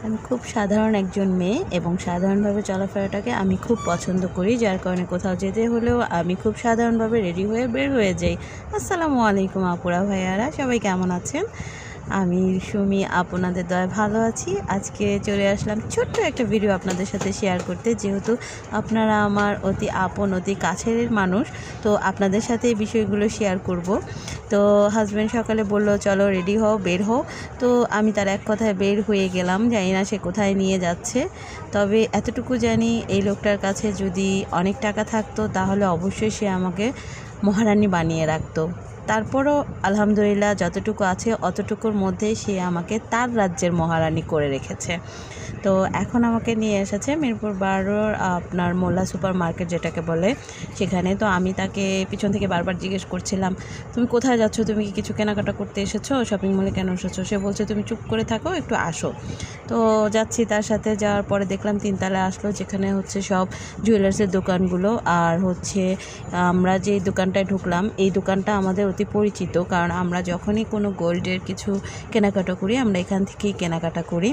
আমি খুব সাধারণ একজন মেয়ে এবং সাধারণভাবে চলাফেরাটাকে আমি খুব পছন্দ করি, যার কারণে কোথাও যেতে হলেও আমি খুব সাধারণভাবে রেডি হয়ে বের হয়ে যাই। আসসালামু আলাইকুম আপুরা ভাইয়ারা, সবাই কেমন আছেন? আমি সুমি আপনাদের দয়ায় ভালো আছি। আজকে চলে আসলাম ছোট্ট একটা ভিডিও আপনাদের সাথে শেয়ার করতে, যেহেতু আপনারা আমার অতি আপন অতি কাছের মানুষ, তো আপনাদের সাথে এই বিষয়গুলো শেয়ার করব। তো হাজব্যান্ড সকালে বলল চলো রেডি হও, বের হও। তো আমি তার এক কথায় বের হয়ে গেলাম। জানি না সে কোথায় নিয়ে যাচ্ছে, তবে এতটুকু জানি এই লোকটার কাছে যদি অনেক টাকা থাকতো তাহলে অবশ্যই সে আমাকে মহারানী বানিয়ে রাখতো। তারপরও আলহামদুলিল্লাহ যতটুকু আছে অতটুকুর মধ্যেই সে আমাকে তার রাজ্যের মহারানী করে রেখেছে। তো এখন আমাকে নিয়ে এসেছে মিরপুর 12 আপনার মোল্লা সুপার মার্কেট যেটাকে বলে, সেখানে। তো আমি তাকে পিছন থেকে বারবার জিজ্ঞেস করছিলাম, তুমি কোথায় যাচ্ছ? তুমি কি কিছু কেনাকাটা করতে এসেছো? শপিং মলে কেন এসেছো? সে বলছে তুমি চুপ করে থাকো, একটু আসো। তো যাচ্ছি তার সাথে। যাওয়ার পরে দেখলাম তিনতলায় আসলো, যেখানে হচ্ছে সব জুয়েলার্সের দোকানগুলো। আর হচ্ছে আমরা যেই দোকানটায় ঢুকলাম, এই দোকানটা আমাদের অতি পরিচিত, কারণ আমরা যখনই কোনো গোল্ডের কিছু কেনাকাটা করি আমরা এখান থেকেই কেনাকাটা করি।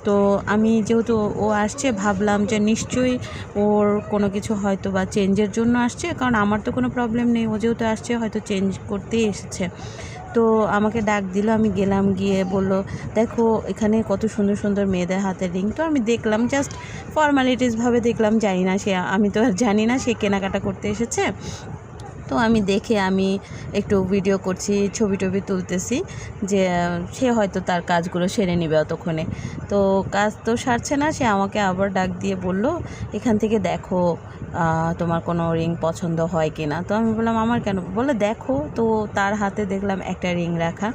তো আমি যেহেতু ও আসছে, ভাবলাম যে নিশ্চয়ই ওর কোনো কিছু হয়তো বা চেঞ্জের জন্য আসছে, কারণ আমার তো কোনো প্রবলেম নেই। ও যেহেতু আসছে হয়তো চেঞ্জ করতেই এসেছে। তো আমাকে ডাক দিল, আমি গেলাম। গিয়ে বলল দেখো এখানে কত সুন্দর সুন্দর মেয়েদের হাতের রিং। তো আমি দেখলাম, জাস্ট ফর্মালিটিসভাবে দেখলাম, জানি না সে, আমি তো আর জানি না সে কেনাকাটা করতে এসেছে। তো আমি দেখে আমি একটু ভিডিও করছি, ছবি টবি তুলতেছি, যে সে হয়তো তার কাজগুলো সেরে নেবে অতক্ষণে। তো কাজ তো সারছে না, সে আমাকে আবার ডাক দিয়ে বলল এখান থেকে দেখো তোমার কোনো রিং পছন্দ হয় কি না। তো আমি বললাম আমার কেন? বলে দেখো। তো তার হাতে দেখলাম একটা রিং রাখা,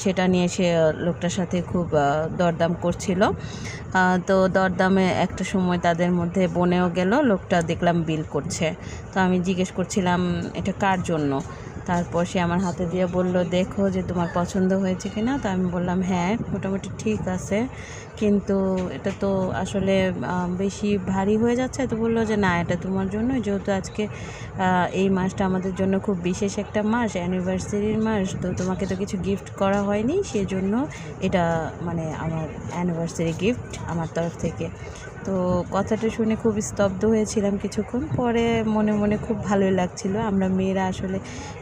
সেটা নিয়ে সে লোকটার সাথে খুব দরদাম করছিল। তো দরদামে একটা সময় তাদের মধ্যে বনেও গেল। লোকটা দেখলাম বিল করছে। তো আমি জিজ্ঞেস করছিলাম এটা কার জন্য। তারপর সে আমার হাতে দিয়ে বলল দেখো যে তোমার পছন্দ হয়েছে কি না। তো আমি বললাম হ্যাঁ, মোটামুটি ঠিক আছে, কিন্তু এটা তো আসলে বেশি ভারী হয়ে যাচ্ছে। তো বললো যে না, এটা তোমার জন্য, যেহেতু আজকে এই মাসটা আমাদের জন্য খুব বিশেষ একটা মাস, অ্যানিভার্সারির মাস। তো তোমাকে তো কিছু গিফট করা হয়নি, সেজন্য এটা মানে আমার অ্যানিভার্সারি গিফট আমার তরফ থেকে। তো কথাটা শুনে খুব স্তব্ধ হয়েছিলাম কিছুক্ষণ। পরে মনে মনে খুব ভালোই লাগছিল। আমরা মেয়েরা আসলে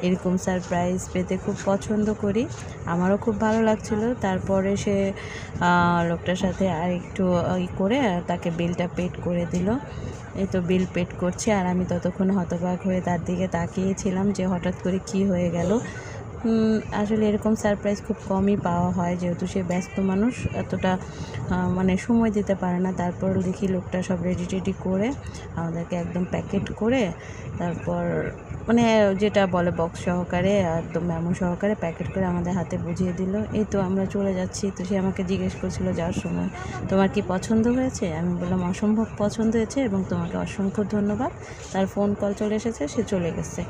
এরকম সারপ্রাইজ পেতে খুব পছন্দ করি, আমারও খুব ভালো লাগছিল। তারপরে সে লোকটার সাথে আর একটু করে তাকে বিলটা পেড করে দিল। এই তো বিল পেড করছে, আর আমি ততক্ষণ হতবাক হয়ে তার দিকে তাকিয়েছিলাম যে হঠাৎ করে কি হয়ে গেল। আসলে এরকম সারপ্রাইজ খুব কমই পাওয়া হয়, যেহেতু সে ব্যস্ত মানুষ, এতটা মানে সময় দিতে পারে না। তারপর দেখি লোকটা সব রেডি টেডি করে আমাদেরকে একদম প্যাকেট করে, তারপর মানে যেটা বলে বক্স সহকারে, একদম মেমো সহকারে প্যাকেট করে আমাদের হাতে বুঝিয়ে দিল। এই তো আমরা চলে যাচ্ছি। তো সে আমাকে জিজ্ঞেস করছিল যাওয়ার সময় তোমার কি পছন্দ হয়েছে? আমি বললাম অসম্ভব পছন্দ হয়েছে এবং তোমাকে অসংখ্য ধন্যবাদ। তার ফোন কল চলে এসেছে, সে চলে গেছে।